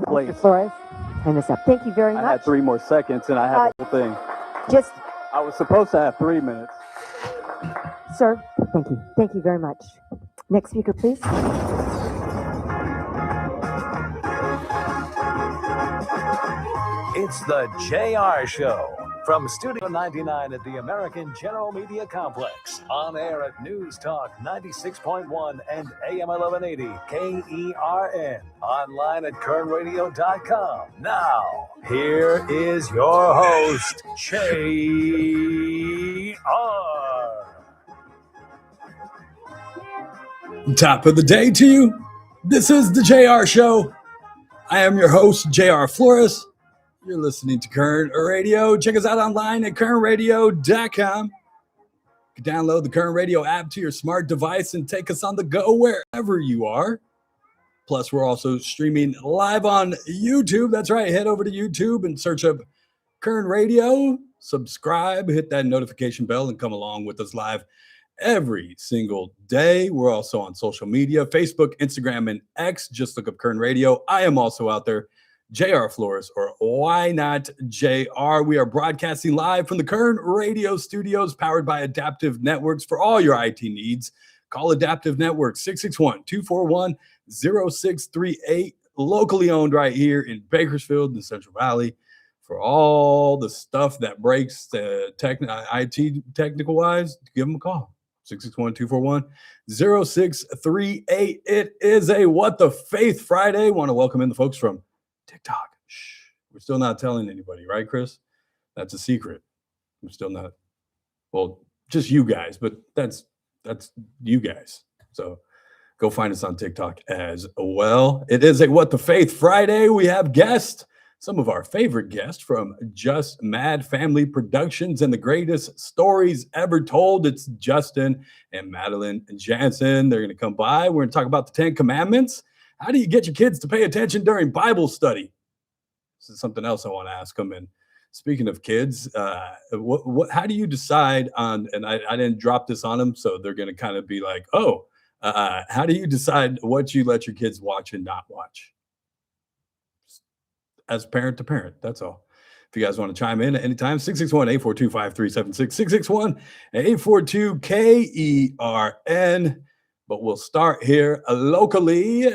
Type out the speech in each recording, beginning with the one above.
Please. Mr. Flores, turn this up. Thank you very much. I had 3 more seconds and I have the whole thing. Just, I was supposed to have 3 minutes. sir, thank you. Thank you very much. Next speaker, please. It's the JR Show from Studio 99 at the American General Media Complex. On air at News Talk 96.1 and AM 1180 KERN. Online at kernradio.com. Now, here is your host, JR. Top of the day to you. This is the JR Show. I am your host, JR Flores. You're listening to Kern Radio. Check us out online at kernradio.com. You can download the Kern Radio app to your smart device and take us on the go wherever you are. Plus, we're also streaming live on YouTube. That's right. Head over to YouTube and search up Kern Radio. Subscribe, hit that notification bell, and come along with us live every single day. We're also on social media, Facebook, Instagram, and X. Just look up Kern Radio. I am also out there, JR Flores, or why not JR. We are broadcasting live from the Kern Radio studios, powered by Adaptive Networks for all your IT needs. Call Adaptive Networks, 661-241-0638, locally owned right here in Bakersfield in the Central Valley. For all the stuff that breaks IT technical-wise, give them a call. 661-241-0638. It is a What the Faith Friday. Want to welcome in the folks from TikTok. Shh. We're still not telling anybody, right, Chris? That's a secret. We're still not. Well, just you guys, but that's you guys. So go find us on TikTok as well. It is a What the Faith Friday. We have guests, some of our favorite guests from Just Mad Family Productions and the greatest stories ever told. It's Justin and Maddie Janssen. They're going to come by. We're going to talk about the 10 Commandments. How do you get your kids to pay attention during Bible study? This is something else I want to ask them. And speaking of kids, how do you decide on, and I didn't drop this on them, so they're going to kind of be like, how do you decide what you let your kids watch and not watch? As parent to parent, that's all. If you guys want to chime in at any time, 661-842-5376, 661-842-KERN. But we'll start here locally.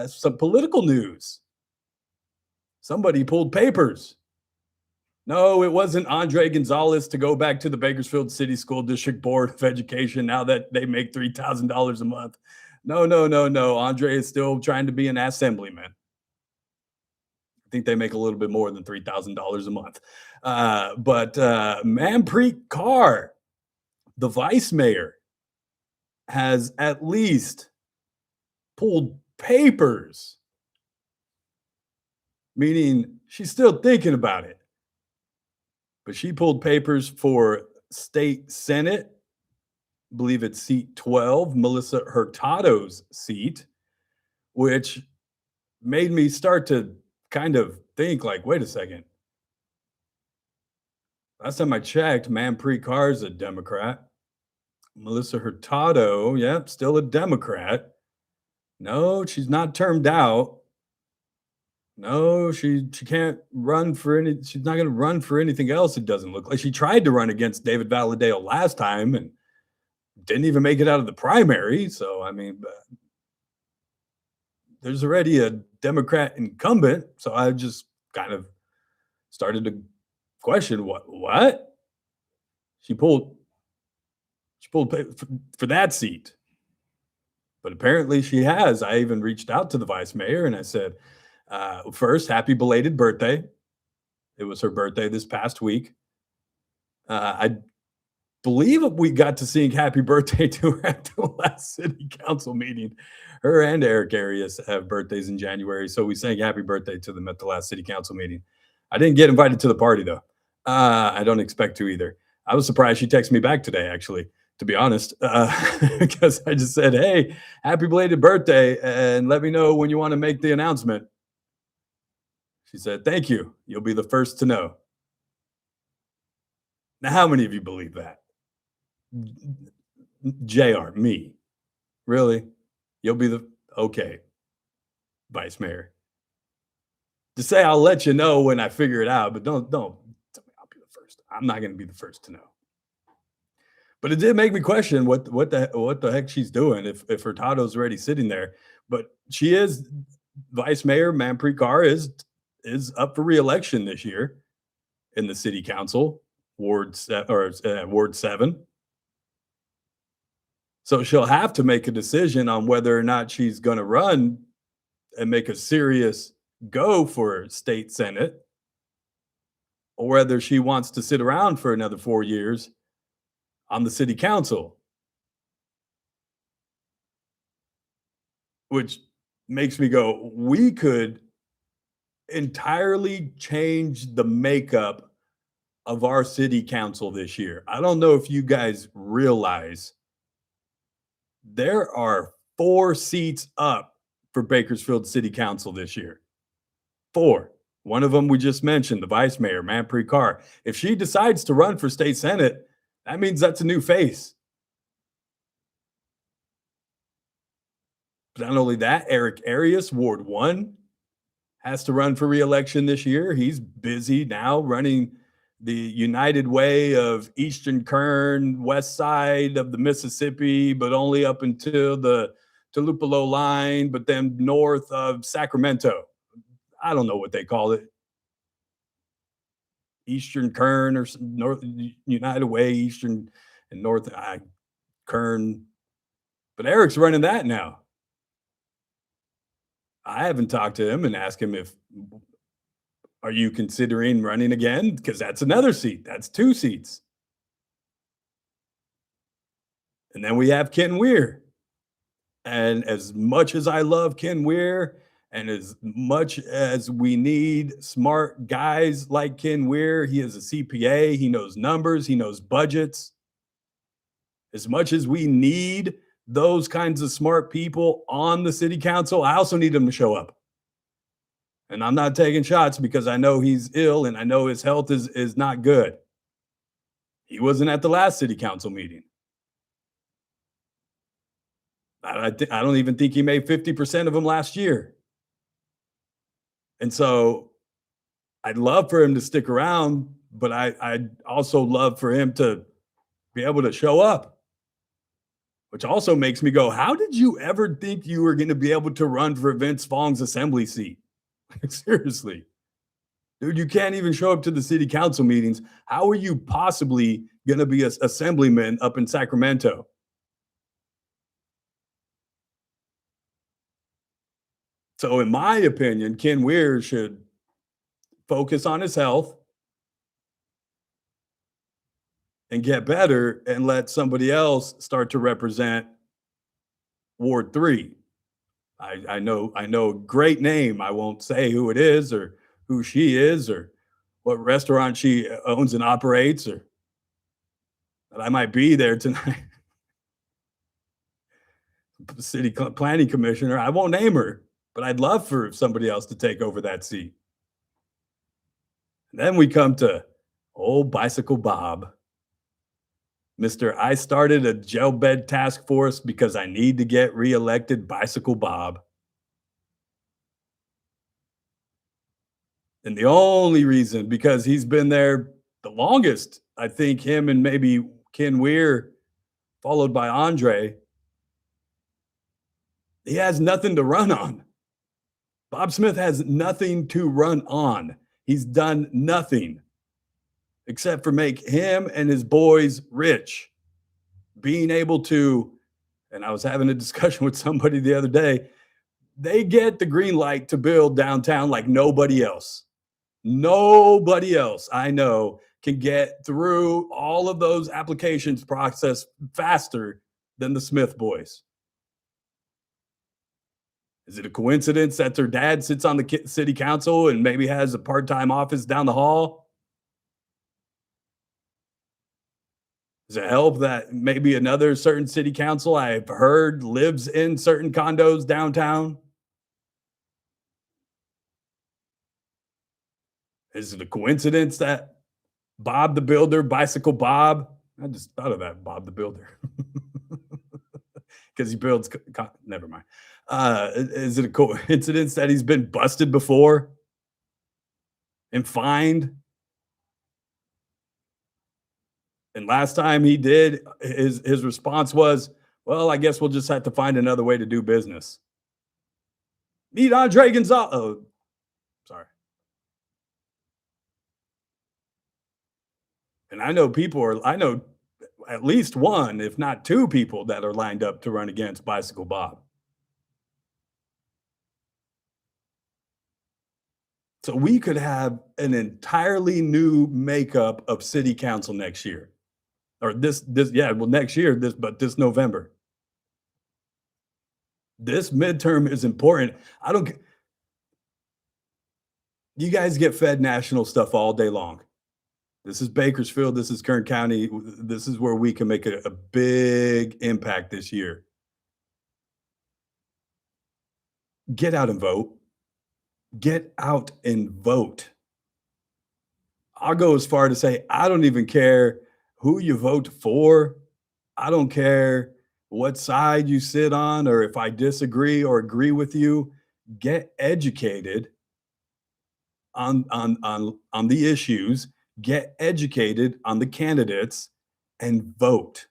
Some political news. Somebody pulled papers. No, it wasn't Andre Gonzalez to go back to the Bakersfield City School District Board of Education now that they make $3,000 a month. No. Andre is still trying to be an assemblyman. I think they make a little bit more than $3,000 a month. But Manpreet Kaur, the vice mayor, has at least pulled papers, meaning she's still thinking about it. But she pulled papers for state senate, I believe it's seat 12, Melissa Hurtado's seat, which made me start to kind of think like, wait a second. Last time I checked, Manpreet Kaur is a Democrat. Melissa Hurtado, yep, still a Democrat. No, she's not termed out. No, she can't run for any. She's not going to run for anything else. It doesn't look like. She tried to run against David Valadao last time and didn't even make it out of the primary. So I mean, there's already a Democrat incumbent. So I just kind of started to question what she pulled for that seat. But apparently she has. I even reached out to the vice mayor and I said, first, happy belated birthday. It was her birthday this past week. I believe we got to sing happy birthday to her at the last city council meeting. Her and Eric Arias have birthdays in January, so we sang happy birthday to them at the last city council meeting. I didn't get invited to the party, though. I don't expect to either. I was surprised she texted me back today, actually, to be honest, because I just said, hey, happy belated birthday, and let me know when you want to make the announcement. She said, thank you. You'll be the first to know. Now, how many of you believe that? JR, me. Really? You'll be the, okay, vice mayor. to say I'll let you know when I figure it out, but don't tell me I'll be the first. I'm not going to be the first to know. But it did make me question what the heck she's doing if Hurtado's already sitting there. But she is Vice Mayor Manpreet Kaur is up for re-election this year in the city council, Ward 7. So she'll have to make a decision on whether or not she's going to run and make a serious go for state senate, or whether she wants to sit around for another 4 years on the city council, which makes me go, we could entirely change the makeup of our city council this year. I don't know if you guys realize there are 4 seats up for Bakersfield City Council this year. 4. One of them we just mentioned, the Vice Mayor, Manpreet Kaur. If she decides to run for state senate, that means that's a new face. But not only that, Eric Arias, Ward 1, has to run for re-election this year. He's busy now running the United Way of Eastern Kern, west side of the Mississippi, but only up until the Tupelo line, but then north of Sacramento. I don't know what they call it. Eastern Kern or North United Way, Eastern and North Kern. But Eric's running that now. I haven't talked to him and asked him are you considering running again? Because that's another seat. That's 2 seats. And then we have Ken Weir. And as much as I love Ken Weir, and as much as we need smart guys like Ken Weir, he is a CPA, he knows numbers, he knows budgets. As much as we need those kinds of smart people on the city council, I also need them to show up. And I'm not taking shots because I know he's ill and I know his health is not good. He wasn't at the last city council meeting. I don't even think he made 50% of them last year. And so I'd love for him to stick around, but I'd also love for him to be able to show up, which also makes me go, how did you ever think you were going to be able to run for Vince Fong's assembly seat? Seriously, dude, you can't even show up to the city council meetings. How are you possibly going to be an assemblyman up in Sacramento? So in my opinion, Ken Weir should focus on his health and get better and let somebody else start to represent Ward 3. I know a great name. I won't say who it is or who she is or what restaurant she owns and operates, or that I might be there tonight. The city planning commissioner. I won't name her, but I'd love for somebody else to take over that seat. And then we come to old Bicycle Bob. Mr. I started a jail bed task force because I need to get reelected, Bicycle Bob. And the only reason, because he's been there the longest, I think him and maybe Ken Weir, followed by Andre, he has nothing to run on. Bob Smith has nothing to run on. He's done nothing except for make him and his boys rich. Being able to, and I was having a discussion with somebody the other day, they get the green light to build downtown like nobody else. Nobody else I know can get through all of those applications process faster than the Smith boys. Is it a coincidence that their dad sits on the city council and maybe has a part-time office down the hall? Does it help that maybe another certain city council I've heard lives in certain condos downtown? Is it a coincidence that Bob the Builder, Bicycle Bob, I just thought of that, Bob the Builder, because he builds, never mind. Is it a coincidence that he's been busted before and fined. And last time he did, his response was, well, I guess we'll just have to find another way to do business. Meet Andre Gonzalez. Oh, sorry. And I know at least one, if not two people that are lined up to run against Bicycle Bob. So we could have an entirely new makeup of city council next year. Or next year, this November. This midterm is important. You guys get fed national stuff all day long. This is Bakersfield. This is Kern County. This is where we can make a big impact this year. Get out and vote. Get out and vote. I'll go as far to say, I don't even care who you vote for. I don't care what side you sit on or if I disagree or agree with you. Get educated on the issues. Get educated on the candidates and vote.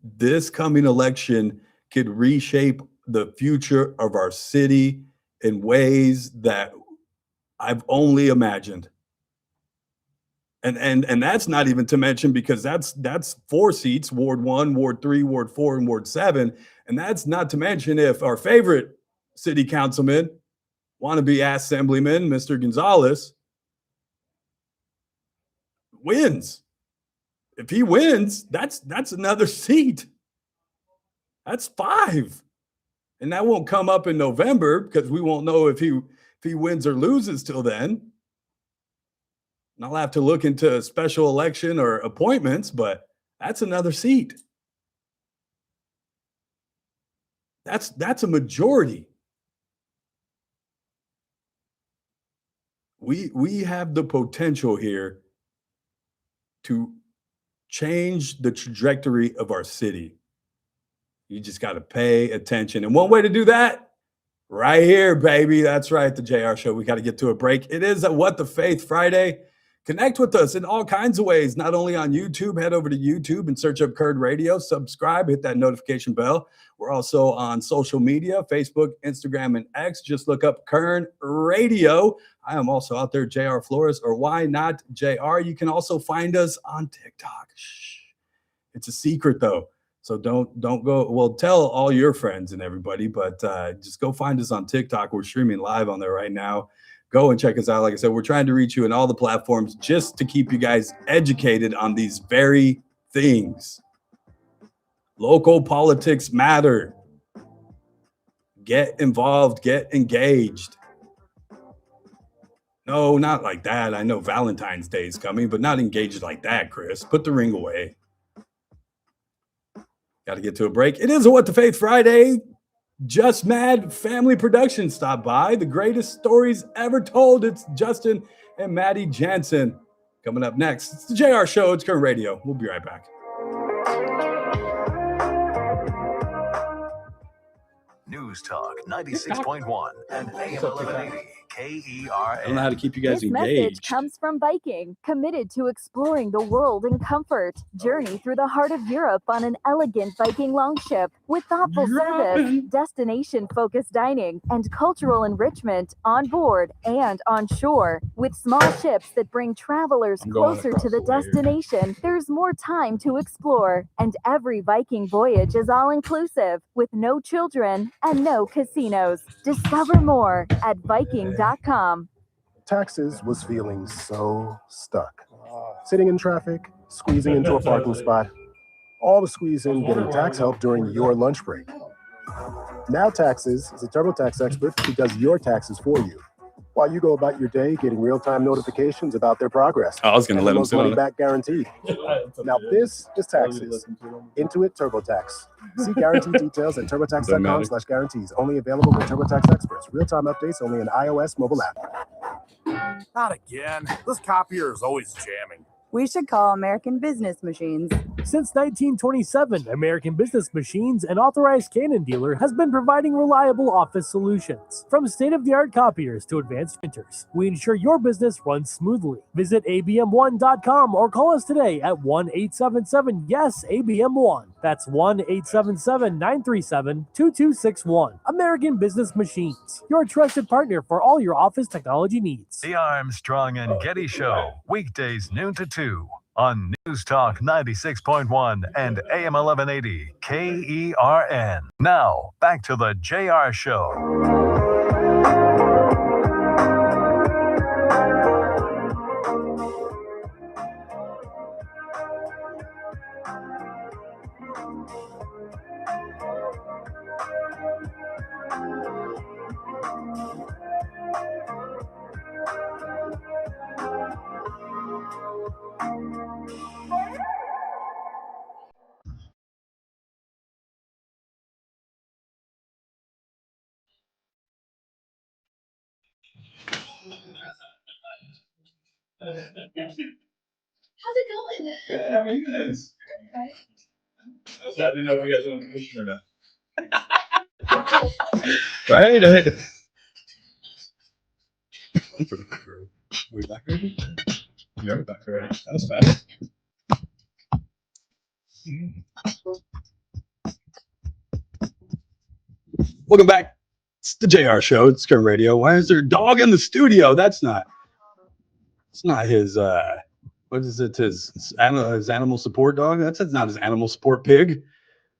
This coming election could reshape the future of our city in ways that I've only imagined. And that's not even to mention, because that's 4 seats, Ward 1, Ward 3, Ward 4, and Ward 7. And that's not to mention if our favorite city councilman, wannabe assemblyman, Mr. Gonzalez, wins. If he wins, that's another seat. That's 5. And that won't come up in November because we won't know if he wins or loses till then. And I'll have to look into a special election or appointments, but that's another seat. That's a majority. We have the potential here to change the trajectory of our city. You just got to pay attention. And one way to do that, right here, baby. That's right, the JR Show. We got to get to a break. It is a What the Faith Friday. Connect with us in all kinds of ways, not only on YouTube. Head over to YouTube and search up Curd Radio. Subscribe, hit that notification bell. We're also on social media, Facebook, Instagram, and X. Just look up Curd Radio. I am also out there, JR Flores, or why not JR. You can also find us on TikTok. Shh. It's a secret, though. So don't go. Well, tell all your friends and everybody, but just go find us on TikTok. We're streaming live on there right now. Go and check us out. Like I said, we're trying to reach you in all the platforms just to keep you guys educated on these very things. Local politics matter. Get involved, get engaged. No, not like that. I know Valentine's Day is coming, but not engaged like that, Chris. Put the ring away. Got to get to a break. It is a What the Faith Friday. Just Mad Family Productions stopped by. The greatest stories ever told. It's Justin and Maddie Janssen. Coming up next, it's the JR Show. It's Curd Radio. We'll be right back. News Talk 96.1 and AM 1180 KERA. I don't know how to keep you guys This engaged. message comes from Viking, committed to exploring the world in comfort. Journey through the heart of Europe on an elegant Viking longship with thoughtful service, destination-focused dining, and cultural enrichment on board and on shore. With small ships that bring travelers closer to the destination, there's more time to explore. And every Viking voyage is all-inclusive, with no children and no casinos. Discover more at Viking.com. Taxes was feeling so stuck. Sitting in traffic, squeezing into a parking spot, all to squeeze in getting tax help during your lunch break. Now Taxes is a TurboTax expert who does your taxes for you, while you go about your day getting real-time notifications about their progress. I was going to let him sit on money it. back guaranteed. Now this is Taxes. Intuit TurboTax. See guarantee details at turbotax.com/guarantees. Only available with TurboTax experts. Real-time updates only in iOS mobile app. Not again. This copier is always jamming. We should call American Business Machines. Since 1927, American Business Machines, an authorized Canon dealer, has been providing reliable office solutions. From state-of-the-art copiers to advanced printers, we ensure your business runs smoothly. Visit abm1.com or call us today at 1-877-YES-ABM1. That's 1-877-937-2261. American Business Machines, your trusted partner for all your office technology needs. The Armstrong and Getty Show, weekdays noon to 2 on News Talk 96.1 and AM 1180 KERN. Now, back to the JR Show. How's it going? Good, how are you guys? Okay. I didn't know if you guys were on commission or not. Right? We're back already? You're back already. That was fast. Welcome back. It's the JR Show. It's Kern Radio. Why is there a dog in the studio? It's not his what is it? His animal support dog? That's not his animal support pig.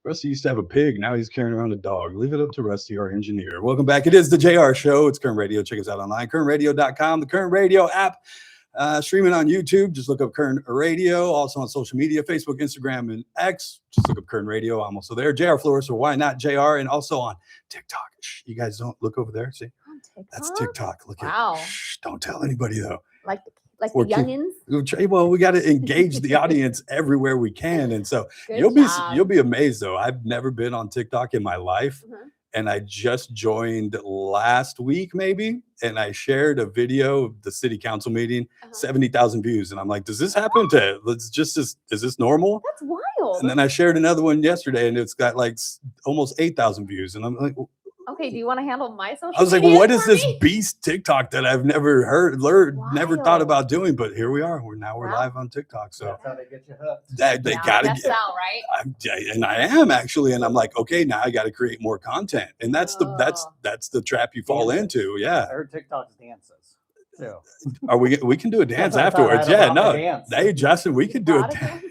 Rusty used to have a pig. Now he's carrying around a dog. Leave it up to Rusty, our engineer. Welcome back. It is the JR Show. It's Kern Radio. Check us out online. KernRadio.com. The Kern Radio app. Streaming on YouTube. Just look up Kern Radio. Also on social media, Facebook, Instagram, and X. Just look up Kern Radio. I'm also there. JR Flores, or why not JR? And also on TikTok. Shh, you guys don't look over there. See? That's TikTok. Look at it. Shh, don't tell anybody, though. Like the youngins? Well, we got to engage the audience everywhere we can. And so you'll be amazed, though. I've never been on TikTok in my life. And I just joined last week, maybe, and I shared a video of the city council meeting, 70,000 views. And I'm like, does this happen to, is this normal? That's wild. And then I shared another one yesterday, and it's got like almost 8,000 views. And I'm like, okay, do you want to handle my social media? I was like, well, what is this beast TikTok that I've never never thought about doing? But here we are. We're live on TikTok. So that's how they get you hooked. They got to get out, right? And I am actually, and I'm like, okay, now I got to create more content, and that's the trap you fall into. Yeah, I heard TikTok's dances. So. Are we can do a dance afterwards? Yeah, no. Hey, Justin, we can do a dance.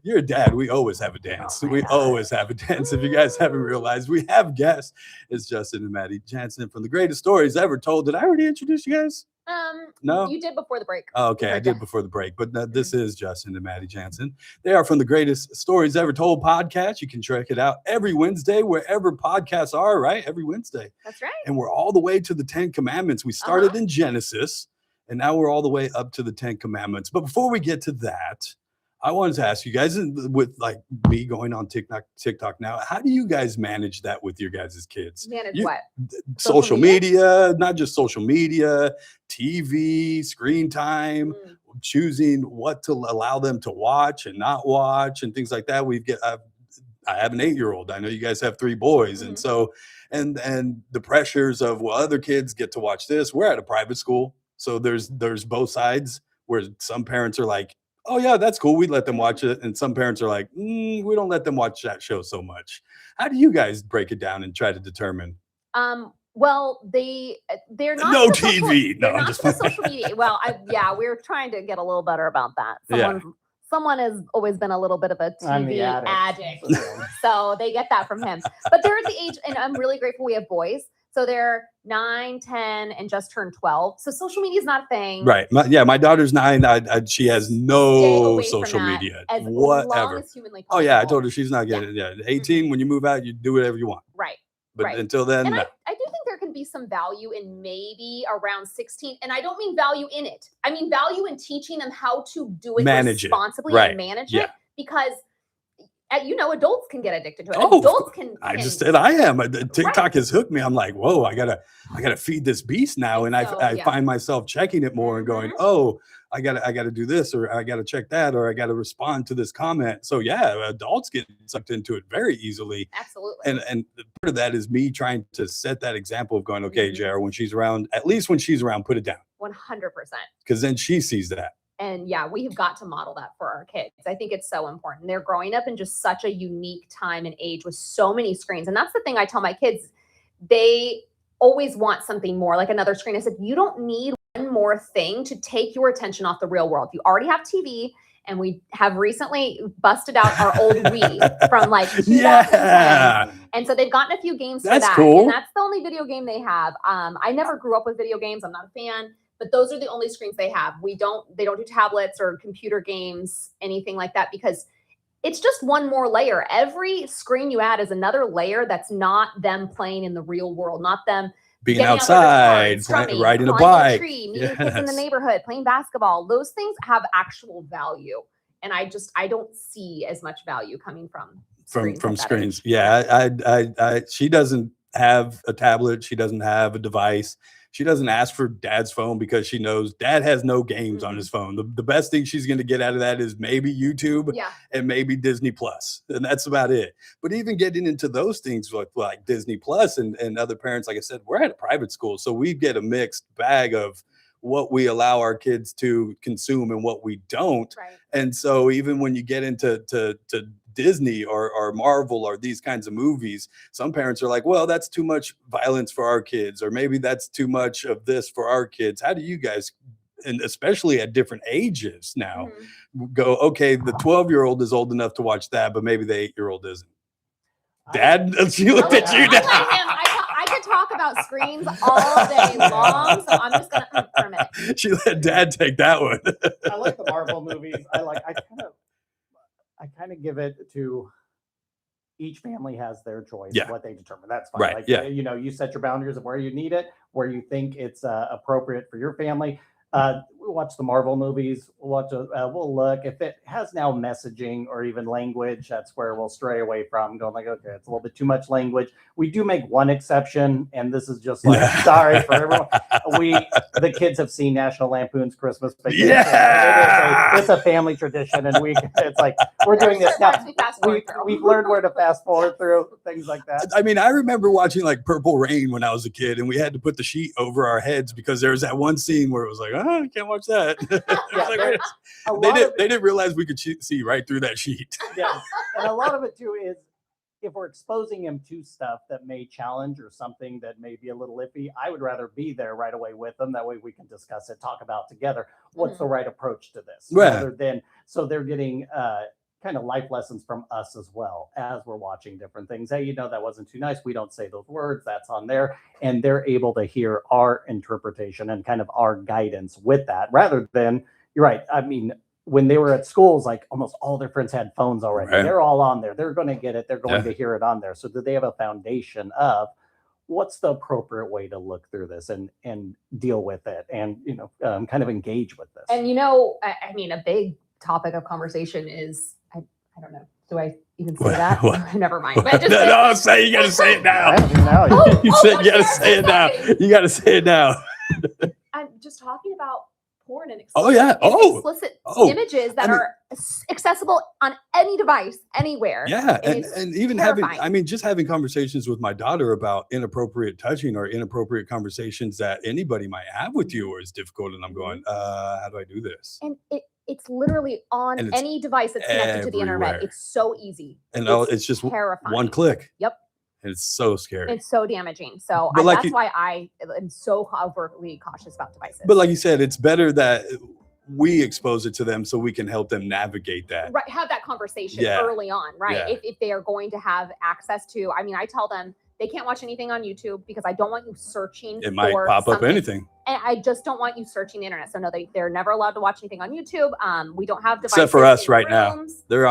You're a dad. We always have a dance. We always have a dance. If you guys haven't realized, we have guests. It's Justin and Maddie Janssen from the greatest stories ever told. Did I already introduce you guys? No, you did before the break. Oh, okay, I did before the break. But this is Justin and Maddie Janssen. They are from the greatest stories ever told podcast. You can check it out every Wednesday wherever podcasts are. Right, every Wednesday. That's right. And we're all the way to the 10 Commandments. We started in Genesis. And now we're all the way up to the 10 Commandments. But before we get to that, I wanted to ask you guys, with like me going on TikTok now, how do you guys manage that with your guys' kids? Manage what? Social media, not just social media, TV, screen time, choosing what to allow them to watch and not watch and things like that. I have an 8-year-old. I know you guys have 3 boys. And so, and the pressures of, well, other kids get to watch this. We're at a private school. So there's both sides where some parents are like, oh yeah, that's cool. We let them watch it. And some parents are like, we don't let them watch that show so much. How do you guys break it down and try to determine? Well, they're not no TV. No, I'm just social media. Well, we're trying to get a little better about that. Someone has always been a little bit of a TV addict. So they get that from him. But they're at the age, and I'm really grateful we have boys. So they're 9, 10, and just turned 12. So social media is not a thing. Right. My daughter's 9. She has no social media. Whatever. As humanly possible. Oh, yeah. I told her she's not getting it. 18, when you move out, you do whatever you want. Right. But until then, and I do think there can be some value in maybe around 16. And I don't mean value in it. I mean value in teaching them how to do it responsibly and manage it. Because adults can get addicted to it. Oh, Adults can. I just said I am. TikTok has hooked me. I'm like, whoa, I gotta feed this beast now, and I find myself checking it more and going, oh, I gotta do this, or I gotta check that, or I gotta respond to this comment. So yeah, adults get sucked into it very easily. Absolutely. And part of that is me trying to set that example of going, okay, JR, when she's around, at least when she's around, put it down. 100%. Because then she sees that. And yeah, we have got to model that for our kids. I think it's so important. They're growing up in just such a unique time and age with so many screens. And that's the thing I tell my kids. They always want something more, like another screen. I said, you don't need one more thing to take your attention off the real world. You already have TV. And we have recently busted out our old Wii from like 2010. Yeah. And so they've gotten a few games for That's that. cool. And that's the only video game they have. I never grew up with video games. I'm not a fan. But those are the only screens they have. They don't do tablets or computer games, anything like that, because it's just one more layer. Every screen you add is another layer that's not them playing in the real world, not them being getting outside, riding a bike, a tree, meeting kids in the neighborhood, playing basketball. Those things have actual value. And I don't see as much value coming from screens. Yeah, she doesn't have a tablet. She doesn't have a device. She doesn't ask for dad's phone because she knows dad has no games on his phone. The best thing she's going to get out of that is maybe YouTube and maybe Disney Plus. And that's about it. But even getting into those things like Disney Plus and other parents, like I said, we're at a private school. So we get a mixed bag of what we allow our kids to consume and what we don't. Right. And so even when you get into Disney or Marvel or these kinds of movies, some parents are like, well, that's too much violence for our kids, or maybe that's too much of this for our kids. How do you guys, and especially at different ages now, go, okay, the 12-year-old is old enough to watch that, but maybe the 8-year-old isn't? Dad, she looked at you now. I could talk about screens all day long, so I'm just going to for a minute. She let dad take that one. I like the Marvel movies. I kind of give it to each family has their choice of what they determine. That's fine. Right. Like, you set your boundaries of where you need it, where you think it's appropriate for your family. We watch the Marvel movies. We'll look if it has now messaging or even language. That's where we'll stray away from. Going like, okay, it's a little bit too much language. We do make one exception, and this is just like sorry for everyone. The kids have seen National Lampoon's Christmas Vacation. Yeah, it's a family tradition, and it's like we're doing this now. We've learned where to fast forward through things like that. I mean, I remember watching like Purple Rain when I was a kid, and we had to put the sheet over our heads because there was that one scene where it was like, I can't watch that. They didn't realize we could see right through that sheet. Yeah, and a lot of it too is if we're exposing him to stuff that may challenge or something that may be a little iffy, I would rather be there right away with them. That way we can discuss it, talk about together what's the right approach to this, rather than so they're getting kind of life lessons from us as well as we're watching different things. Hey, that wasn't too nice. We don't say those words. That's on there. And they're able to hear our interpretation and kind of our guidance with that rather than, you're right. I mean, when they were at schools, like almost all their friends had phones already. Right. They're all on there. They're going to get it. They're going to hear it on there. So do they have a foundation of what's the appropriate way to look through this and deal with it and, kind of engage with this? And, I mean, a big topic of conversation is, I don't know. Do I even say that? Never mind. But just you got to say it now. You said you got to say it now. You got to say it now. I'm just talking about porn and explicit images that are accessible on any device, anywhere. Yeah, and even just having conversations with my daughter about inappropriate touching or inappropriate conversations that anybody might have with you is difficult. And I'm going, how do I do this? And it's literally on any device that's connected to the internet. It's so easy. And it's just terrifying. One click. Yep. And it's so scary. It's so damaging. So that's why I am so overtly cautious about devices. But like you said, it's better that we expose it to them so we can help them navigate that. Right. Have that conversation early on. Right. Yeah. If they are going to have access to, I tell them they can't watch anything on YouTube because I don't want you searching. It might pop up anything. And I just don't want you searching the internet. So no, they're never allowed to watch anything on YouTube. We don't have devices except for us in right now. rooms. We're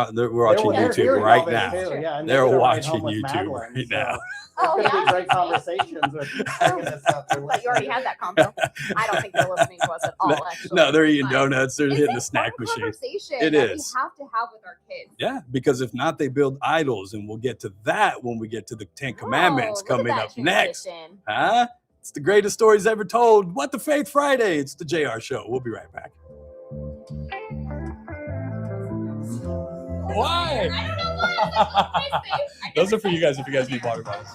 watching They're YouTube hearing right all this now. too, yeah, and They're gonna ride watching home with YouTube Madeline, right so now. Oh, it's gonna yeah. be great conversations with checking this out. But you already had that combo. I don't think they're listening to us at all, actually. No, they're eating But donuts. They're it's hitting a the snack fun machine. conversation It that is. we have to have with our kids. Yeah, because if not, they build idols, and we'll get to that when we get to the Ten Commandments Oh, look at coming that up next. transition. Huh? It's the greatest stories ever told. What the Faith Friday? It's the JR Show. We'll be right back. Why? I don't know why. Those are for you guys if you guys need water bottles.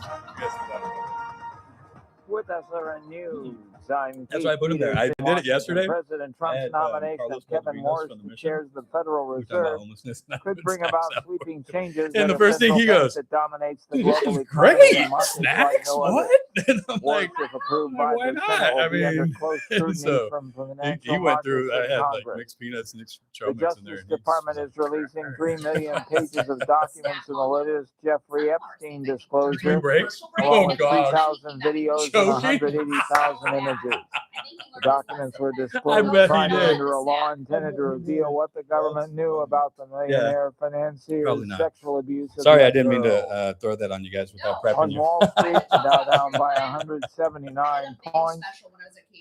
With us are news. I'm That's why I put him there. I did it yesterday. President Trump's had, nomination Carlos of Kevin Rodriguez Morris, from the who Mission. chairs the Federal We were talking about Reserve, homelessness. could bring about sweeping changes. And in the a first thing central he bank goes, that dominates the dude, this global is economy great. and markets Snacks? like no other. What? And I'm Morris, like, if approved I'm by like, why the not? Senate, will I be under mean, close and scrutiny so from he financial went through, markets I and had like Congress. mixed peanuts and mixed The trail mix in there. Justice Department is releasing 3 million pages of documents in the latest Jeffrey Epstein Between disclosure, breaks? along Oh, with God. 3,000 videos and Joking? 180,000 images. The documents were I disclosed bet he prior did. under a law intended to reveal what the government knew about the millionaire financier's Probably not. sexual abuse of Sorry, I young didn't mean girls. to throw that on you guys without prepping On you. Wall Street, the Dow down by 179 points.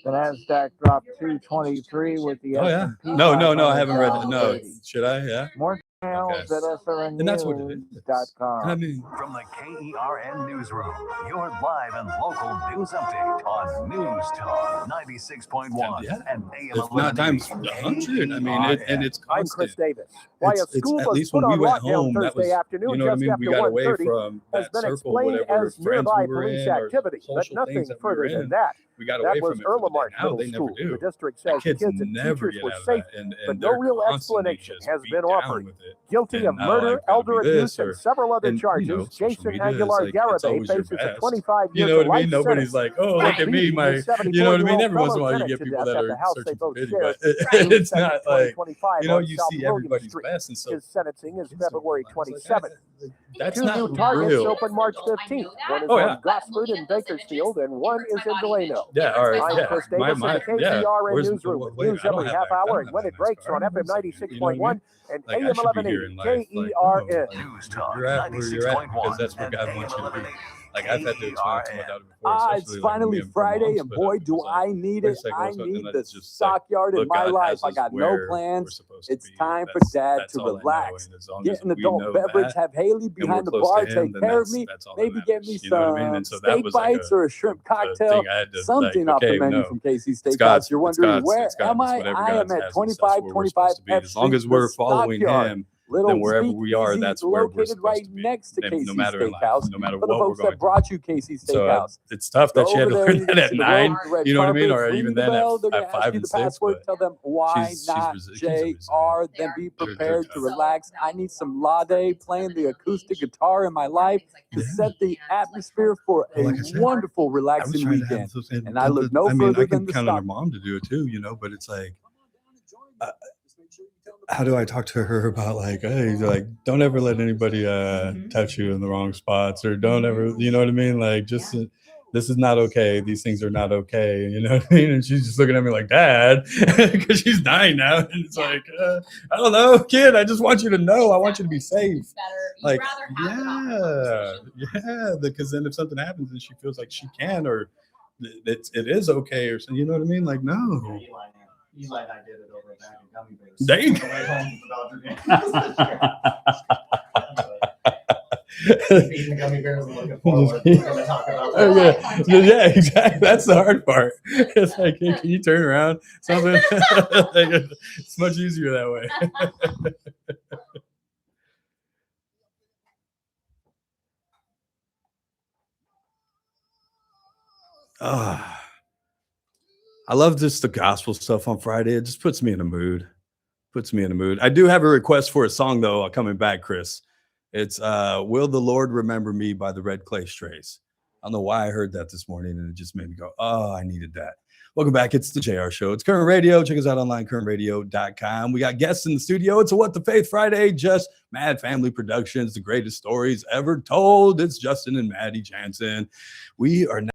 The Nasdaq dropped 223 with the Oh, yeah. S&P No, I 500 haven't read it. down No. 30. Should I? Yeah. More details at And that's what it is. SRNnews.com. I mean, From the KERN Newsroom, your live and local news update on News Talk 96.1 yeah. and AM If not times 100, I mean, and it's I'm Chris constant. Davis. Why a It's school at was least put when we on went lockdown home, that Thursday was, afternoon you know what I just mean? after We got away 1:30 from has that been circle, whatever explained as friends nearby we were police in, or activity, but social nothing things that we were further in. than that. We got That away was from it for the day. Erlemark Now Middle they never School. do. The district The says kids kids and never teachers get were out of safe, that, and but they're no real constantly explanation just has beat been down offered. with it. Guilty And of now murder, I've gotta elder do this, abuse, and or- several other and, you charges, know, social Jason media is Aguilar like, it's Garibay always your faces a best. 25 You year know what to I mean? life Nobody's sentence. like, oh, For look at me, beating my, his you know what I mean? 74-year-old Every once in a fellow while you tenant get to people death that at the are house searching they for both pity, shared but June it's 2nd, not like, 2025 you know, on you South see William everybody's Street. best, and so His sentencing is February 27th. that's 2 not new targets real. open March 15th. One is Oh, yeah. on Gosford and Bakersfield, and one is in Delano. Yeah, all right, I'm yeah. Chris Davis in the Yeah. KERN Newsroom with news every half hour and when it breaks on FM 96.1 and Like, AM I should be here in 1180 life. Like, no, KERN. like, News Talk you're at where you're at because 96.1 that's where and God AM wants you to be. 1180 Like, I've had to explain to my daughter before. It's especially, like, finally me and Friday, moms, and but boy, it do was like, I need wait a it. second, I what's up? need And the it's just like, stockyard in look, my God life. has I us got no where we're plans. supposed to It's be. time for That's- Dad that's to all I know, relax. and as long Get as an we adult know beverage, that, have Haley and we're behind the close bar to him, take then care of me. that's all that Maybe get me matters, you know what I mean? some And so that steak was like bites or a shrimp a cocktail, thing I had to, something like, off the okay, menu no, from Casey's it's Steakhouse. God's, You're it's wondering, God's, where it's God's, am I? whatever I God's am at has us, that's where we're 2525 supposed to be. F As long Street, as we're the following Stockyard. Him, Little then wherever we are, speakeasy that's where we're located supposed right to be. next to No Casey's matter in life, Steakhouse. no matter For the what we're folks going that brought you Casey's through. So Steakhouse. it's tough that Go she had to over there, learn you that can at see the 9. red, red You know what I mean? carpets, Or ring even the then bell. They're at gonna ask 5 you and the 6. password. But Tell them why she's not she's JR. Then be prepared to relax. I need some Lade playing the acoustic guitar in my life to set the atmosphere for a Like I said, wonderful, I was relaxing trying to have weekend. those, And I look no I mean, further I than can the count on her stock. mom to do it too, you know, but it's like, how do I talk to her about like, hey, like, don't ever let anybody touch you in the wrong spots, or don't ever, you know what I mean? Like, just this is not okay. These things are not okay. You know what I mean? And she's just looking at me like, Dad, because she's 9 now, and it's like, I don't know, kid. I just want you to know. I want you to be safe. Like, yeah, because then if something happens and she feels like she can, or it is okay, or something, you know what I mean? Like, no. Eli and I did it over a bag of gummy bears. There you On the way home from the Dodger game. Eating the gummy bears and looking forward. We're going to talk about that. Yeah, exactly. That's the hard part. It's like, hey, can you turn around? Something. Like, it's much easier that way. I love just the gospel stuff on Friday. It just puts me in a mood. I do have a request for a song, though, coming back, Chris. It's Will the Lord Remember Me by the Red Clay Strays. I don't know why I heard that this morning, and it just made me go, oh, I needed that. Welcome back. It's the JR Show. It's Current Radio. Check us out online, currentradio.com. We got guests in the studio. It's a What the Faith Friday, just Mad Family Productions, the greatest stories ever told. It's Justin and Maddie Janssen. We are now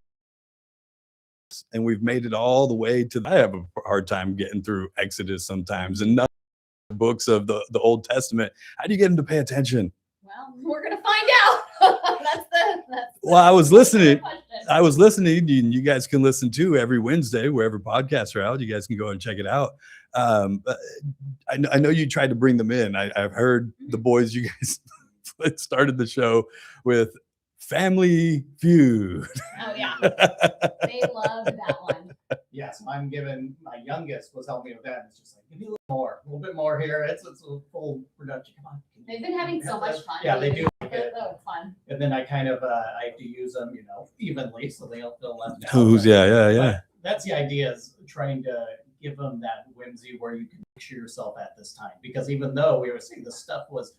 and we've made it all the way to. I have a hard time getting through Exodus sometimes, and none of the books of the Old Testament. How do you get them to pay attention? Well, we're gonna find out. Well, I was listening. And you guys can listen to every Wednesday wherever podcasts are out. You guys can go and check it out. I know you tried to bring them in. I've heard the boys. You guys started the show with Family Feud. Oh yeah, they loved that one. Yes, I'm giving my youngest was helping me with that. It's just like, give me a little bit more here. It's a full production. Come on. They've been having so much fun. Yeah, they do. That was fun. And then I kind of I have to use them, evenly, so they don't feel left out. Yeah. But that's the idea, is trying to give them that whimsy where you can picture yourself at this time. Because even though we were saying the stuff was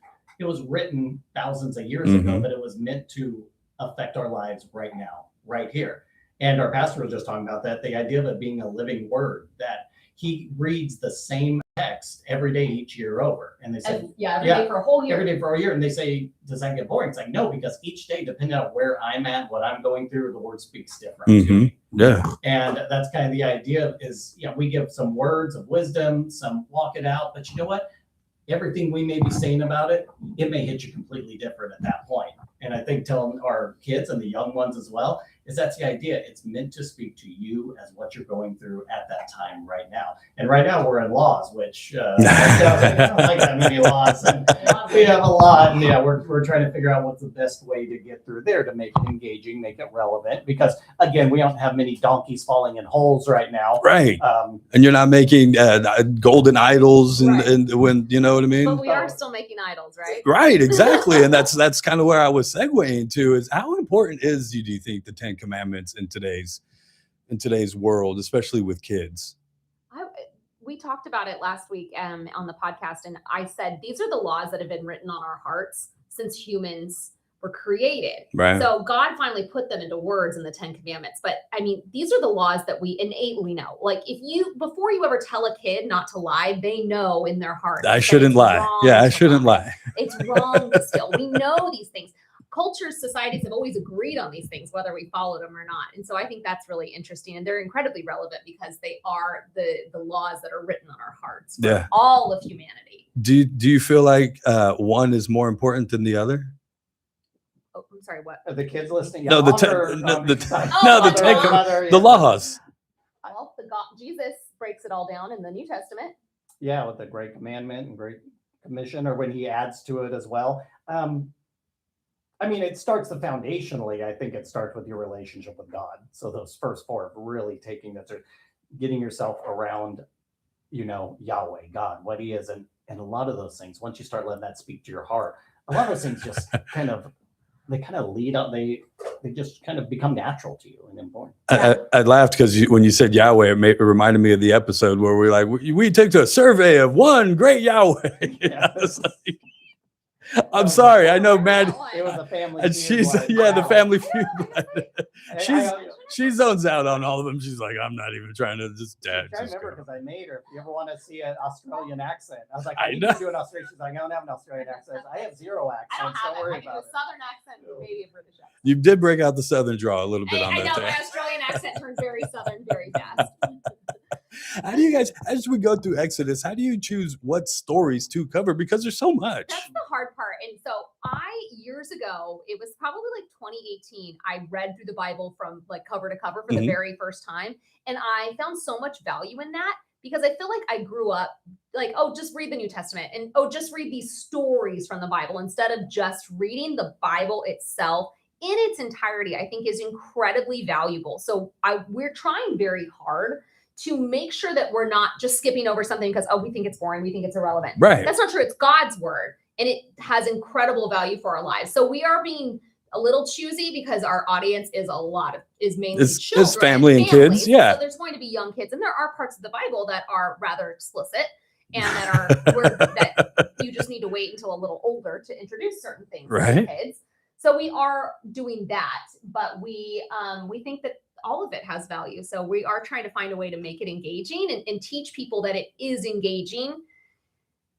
written thousands of years ago, but it was meant to affect our lives right now, right here. And our pastor was just talking about that, the idea of it being a living word, that he reads the same text every day each year over. And they said, every day for a whole year. Every day for a year. And they say, does that get boring? It's like, no, because each day, depending on where I'm at, what I'm going through, the word speaks different to me. Yeah. And that's kind of the idea is, we give some words of wisdom, some walk it out, but you know what? Everything we may be saying about it, it may hit you completely different at that point. And I think telling our kids and the young ones as well, is that's the idea. It's meant to speak to you as what you're going through at that time right now. And right now we're in laws, which I don't like that many laws. And we have a lot. And we're trying to figure out what's the best way to get through there to make it engaging, make it relevant. Because again, we don't have many donkeys falling in holes right now. Right. And you're not making golden idols and when, you know what I mean? But we are still making idols, right? Right, exactly. And that's kind of where I was segueing to, is how important do you think the Ten Commandments in today's world, especially with kids? We talked about it last week on the podcast, and I said these are the laws that have been written on our hearts since humans were created. Right. So God finally put them into words in the 10 Commandments. But I mean, these are the laws that we innately know. Like before you ever tell a kid not to lie, they know in their heart. I shouldn't lie. Yeah, I shouldn't lie. It's wrong to steal. We know these things. Cultures, societies have always agreed on these things, whether we follow them or not. And so I think that's really interesting. And they're incredibly relevant because they are the laws that are written on our hearts for all of humanity. Do you feel like one is more important than the other? Oh, I'm sorry, what? Are the kids listening? No, the laws. Well, Jesus breaks it all down in the New Testament. Yeah, with the Great Commandment and Great Commission, or when he adds to it as well. I mean, it starts foundationally. I think it starts with your relationship with God. So those first four of really taking that, getting yourself around, Yahweh, God, what he is. And a lot of those things, once you start letting that speak to your heart, a lot of those things just kind of lead up. They just kind of become natural to you and important. I laughed because when you said Yahweh, it reminded me of the episode where we're like, we took a survey of one great Yahweh. I'm sorry. I know, man. It was a family. And she's the Family Feud. She zones out on all of them. She's like, I'm not even trying to just. I remember because I made her. If you ever want to see an Australian accent, I was like, I need to do an Australian. She's like, I don't have an Australian accent. I have zero accents. Don't worry about it. Southern accent, maybe a British accent. You did break out the Southern draw a little bit on that. I know my Australian accent turned very Southern very fast. How do you guys, as we go through Exodus, how do you choose what stories to cover? Because there's so much. That's the hard part. And so years ago, it was probably like 2018, I read through the Bible from like cover to cover for the very first time. And I found so much value in that because I feel like I grew up like, just read the New Testament and just read these stories from the Bible instead of just reading the Bible itself in its entirety, I think is incredibly valuable. So we're trying very hard to make sure that we're not just skipping over something because, we think it's boring, we think it's irrelevant. Right. That's not true. It's God's word, and it has incredible value for our lives. So we are being a little choosy because our audience is mainly children. It's family and kids, yeah. So there's going to be young kids, and there are parts of the Bible that are rather explicit and that you just need to wait until a little older to introduce certain things to kids. So we are doing that, but we think that all of it has value. So we are trying to find a way to make it engaging and teach people that it is engaging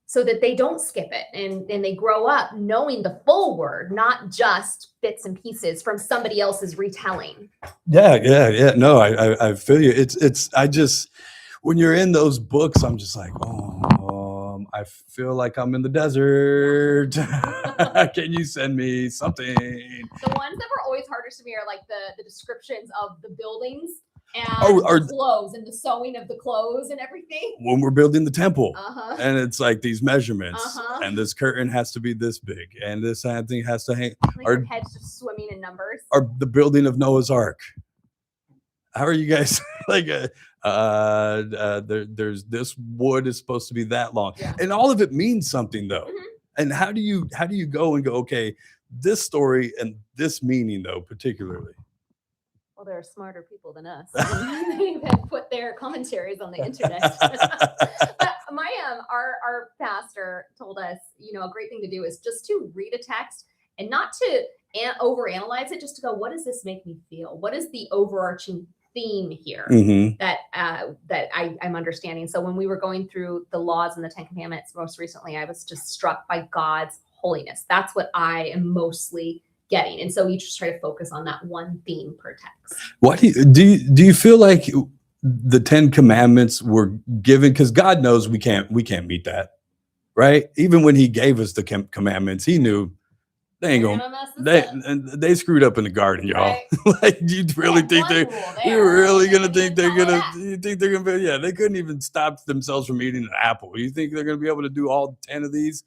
so that they don't skip it and they grow up knowing the full word, not just bits and pieces from somebody else's retelling. Yeah. No, I feel you. I just, when you're in those books, I'm just like, I feel like I'm in the desert. Can you send me something? The ones that were always hardest to me are like the descriptions of the buildings and the clothes and the sewing of the clothes and everything. When we're building the temple, and it's like these measurements, and this curtain has to be this big, and this thing has to hang. Like your head's just swimming in numbers. Or the building of Noah's Ark. How are you guys like? There's this wood is supposed to be that long, and all of it means something though. And how do you go and go, okay, this story and this meaning though, particularly? Well, there are smarter people than us. They have put their commentaries on the internet. But our pastor told us, a great thing to do is just to read a text and not to overanalyze it, just to go, what does this make me feel? What is the overarching theme here that I'm understanding? So when we were going through the laws and the 10 Commandments most recently, I was just struck by God's holiness. That's what I am mostly getting. And so we just try to focus on that one theme per text. What do you feel like the 10 Commandments were given? Because God knows we can't meet that, right? Even when he gave us the commandments, he knew they ain't gonna, they screwed up in the garden, y'all. Right. Like, do you really think you're really gonna think they're gonna, you think they're gonna be, they couldn't even stop themselves from eating an apple. You think they're gonna be able to do all 10 of these?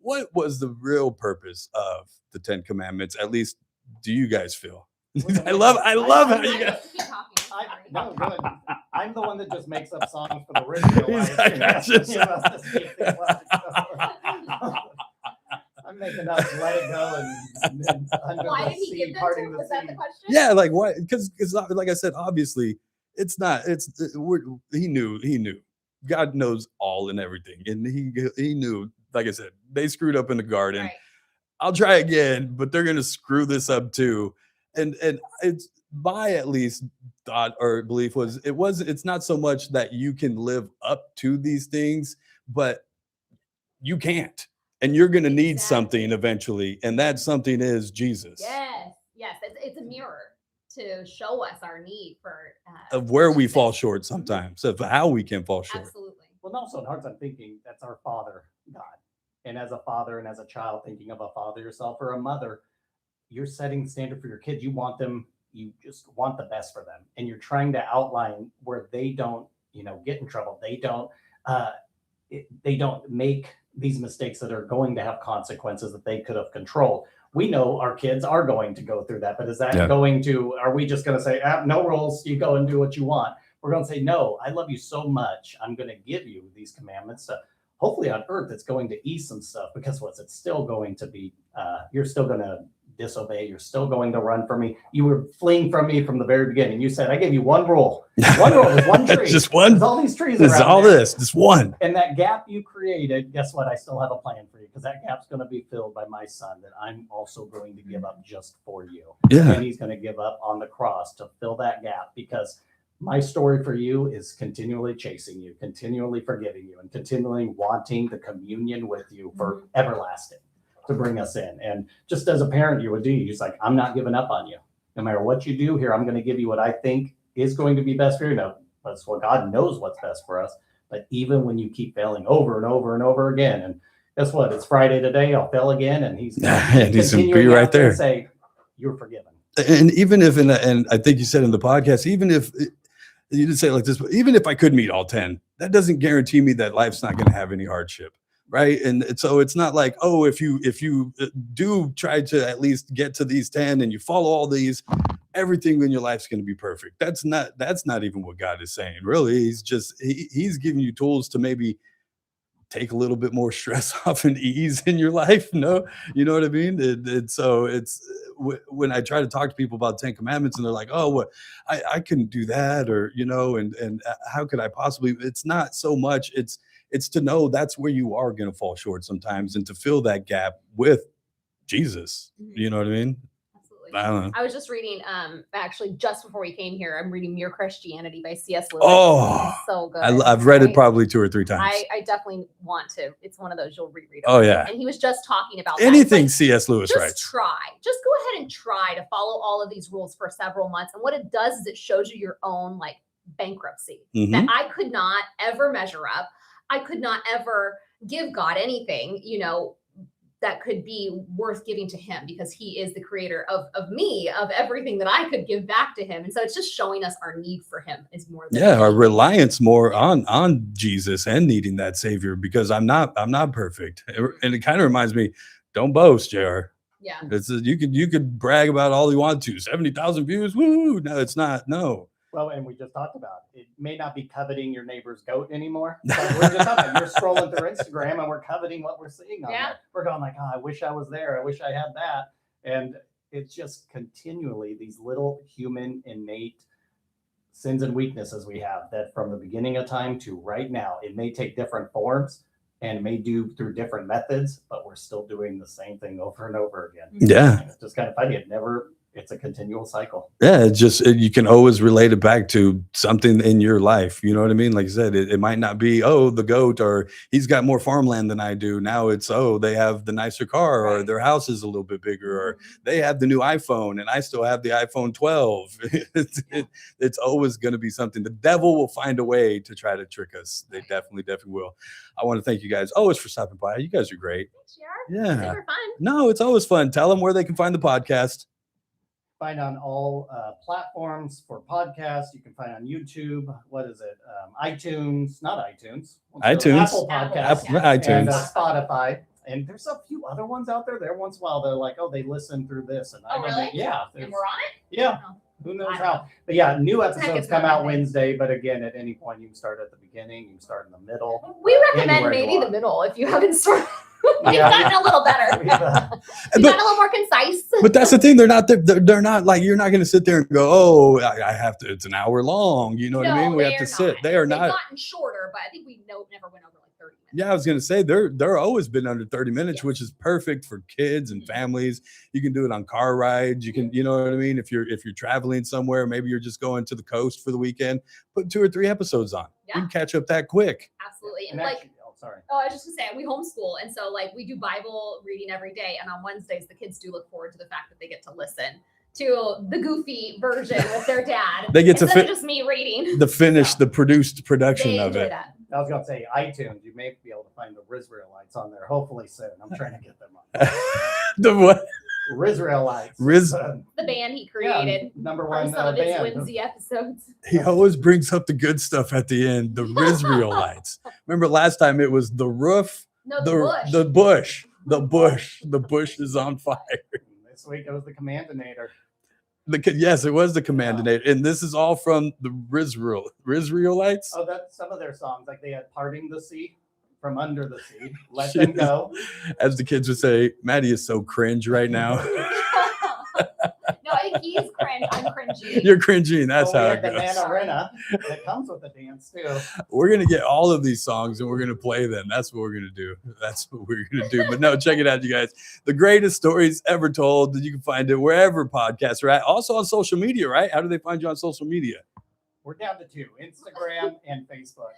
What was the real purpose of the 10 Commandments? At least, do you guys feel? I love how you guys. No, good. I'm the one that just makes up songs for the radio. I'm making up "Let It Go" and why did he give them to? Was that the question? Yeah, like why? Because like I said, obviously, it's not. He knew. God knows all and everything, and he knew. Like I said, they screwed up in the garden. Right. I'll try again, but they're gonna screw this up too. And it's my at least thought or belief was it's not so much that you can live up to these things, but you can't. And you're going to need something eventually. And that something is Jesus. Yes. It's a mirror to show us our need for of where we fall short sometimes, of how we can fall short. Absolutely. Well, also in hearts, I'm thinking that's our Father, God. And as a father and as a child, thinking of a father yourself or a mother, you're setting the standard for your kids. You want them, you just want the best for them. And you're trying to outline where they don't, get in trouble. They don't make these mistakes that are going to have consequences that they could have controlled. We know our kids are going to go through that, but is that are we just going to say, no rules, you go and do what you want? We're going to say, no, I love you so much. I'm going to give you these commandments. Hopefully on earth, it's going to ease some stuff, because it's still going to be, you're still going to disobey. You're still going to run from me. You were fleeing from me from the very beginning. You said, I gave you one rule. One rule is one tree. Just one. There's all these trees There's around all there. this. Just one. And that gap you created, guess what? I still have a plan for you, because that gap's going to be filled by my son that I'm also going to give up just for you. Yeah. And he's going to give up on the cross to fill that gap, because my story for you is continually chasing you, continually forgiving you, and continually wanting the communion with you for everlasting, to bring us in. And just as a parent, you would do, you're just like, I'm not giving up on you. No matter what you do here, I'm going to give you what I think is going to be best for you. No, that's what God knows what's best for us. But even when you keep failing over and over and over again, and guess what? It's Friday today. I'll fail again, and he's going to be right there and say, you're forgiven. And even if, and I think you said in the podcast, even if you didn't say it like this, but even if I could meet all 10, that doesn't guarantee me that life's not going to have any hardship. Right. And so it's not like, oh, if you do try to at least get to these 10 and you follow all these, everything in your life's going to be perfect. That's not even what God is saying. Really, he's giving you tools to maybe take a little bit more stress off and ease in your life. No, you know what I mean? So it's when I try to talk to people about 10 Commandments and they're like, oh, what I couldn't do that, or, and how could I possibly? It's not so much. It's to know that's where you are going to fall short sometimes, and to fill that gap with Jesus. You know what I mean? Absolutely. I don't know. I was just reading, actually, just before we came here, I'm reading Mere Christianity by C.S. Lewis. Oh, It's so good. I've read it right? probably 2 or 3 times. I definitely want to. It's one of those you'll reread. Oh, yeah. And he was just talking about Anything that. C.S. Lewis just writes. Just go ahead and try to follow all of these rules for several months. And what it does is it shows you your own like bankruptcy that I could not ever measure up. I could not ever give God anything, that could be worth giving to him, because he is the creator of me, of everything that I could give back to him. And so it's just showing us our need for him is more than our reliance more on Jesus and needing that savior, because I'm not perfect. And it kind of reminds me, don't boast, JR. Yeah. You could brag about all you want to, 70,000 views. Woo! No, it's not. No. Well, and we just talked about it may not be coveting your neighbor's goat anymore. But we're just talking about, you're scrolling through Instagram and we're coveting what we're seeing on there. We're going like, oh, I wish I was there. I wish I had that. And it's just continually these little human innate sins and weaknesses we have that from the beginning of time to right now, it may take different forms and may do through different methods, but we're still doing the same thing over and over again. Yeah. And it's just kind of funny. It's a continual cycle. Yeah, it's just you can always relate it back to something in your life. You know what I mean? Like I said, it might not be, oh, the goat, or he's got more farmland than I do. Now it's, oh, they have the nicer car, or their house is a little bit bigger, or they have the new iPhone and I still have the iPhone 12. It's always going to be something. The devil will find a way to try to trick us. They definitely will. I want to thank you guys always for stopping by. You guys are great. Thanks, JR. Yeah. Super fun. No, it's always fun. Tell them where they can find the podcast. Find on all platforms for podcasts. You can find on YouTube. What is it? iTunes, not iTunes. iTunes. Apple Podcasts. iTunes. And Spotify. And there's a few other ones out there. There once in a while, they're like, oh, they listen through this. And really? Yeah. And we're on it? Yeah. Oh. Who knows how? But yeah, new episodes it's come not out my thing. Wednesday. But again, at any point, you can start at the beginning. You can start in the middle. We recommend anywhere you maybe the want. middle if you haven't started. We've gotten a little better. We've gotten a little more concise. But that's the thing. They're not like, you're not going to sit there and go, oh, I have to, it's an hour long. You know what I mean? We have to sit. They are They've not. gotten shorter, but I think we never went over like 30 minutes. Yeah, I was going to say they're always been under 30 minutes, which is perfect for kids and families. You can do it on car rides. You can, you know what I mean? If you're traveling somewhere, maybe you're just going to the coast for the weekend, put 2 or 3 episodes on. You can catch up that quick. Absolutely. And actually, sorry. Oh, I was just gonna say, we homeschool, and so like we do Bible reading every day, and on Wednesdays the kids do look forward to the fact that they get to listen to the goofy version with their dad. They get to instead of just me reading the produced production They of enjoy it. that. I was going to say iTunes. You may be able to find the Rizraelites on there. Hopefully soon. I'm trying to get them on. The what? Rizraelites. The band he created. Number from one some of his band. whimsy episodes. He always brings up the good stuff at the end. The Rizraelites. Remember last time it was the roof, No, the bush. the bush, the bush. The bush is on fire. This week it was the Commandinator. Yes, it was the Commandinator, and this is all from the Rizraelites. Oh, that's some of their songs. Like they had Parting the Sea, From Under the Sea, Let Them Go. As the kids would say, Maddie is so cringe right now. No, I think he's cringe. I'm cringy. You're cringing. That's how it the goes. Manarena that comes with the dance too. We're going to get all of these songs and we're going to play them. That's what we're going to do. That's what we're going to do. But no, check it out, you guys. The greatest stories ever told. You can find it wherever podcasts are at. Also on social media, right? How do they find you on social media? We're down to 2, Instagram and Facebook.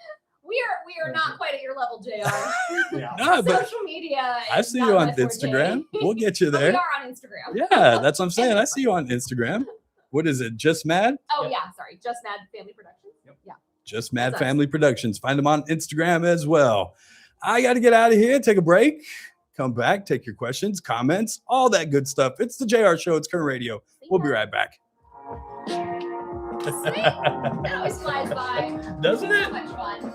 We are not quite at your level, JR. Yeah. No, but Social media. I is see not you on my forte. Instagram. We'll get you But there. we are on Instagram. Yeah, that's what I'm saying. I see you on Instagram. What is it? Just Mad? Oh yeah, sorry. Just Mad Family Productions. Yeah. Just Mad That's us. Family Productions. Find them on Instagram as well. I got to get out of here, take a break, come back, take your questions, comments, all that good stuff. It's the JR Show. It's Current Radio. We'll be right back. That always flies by. Doesn't it? So much fun.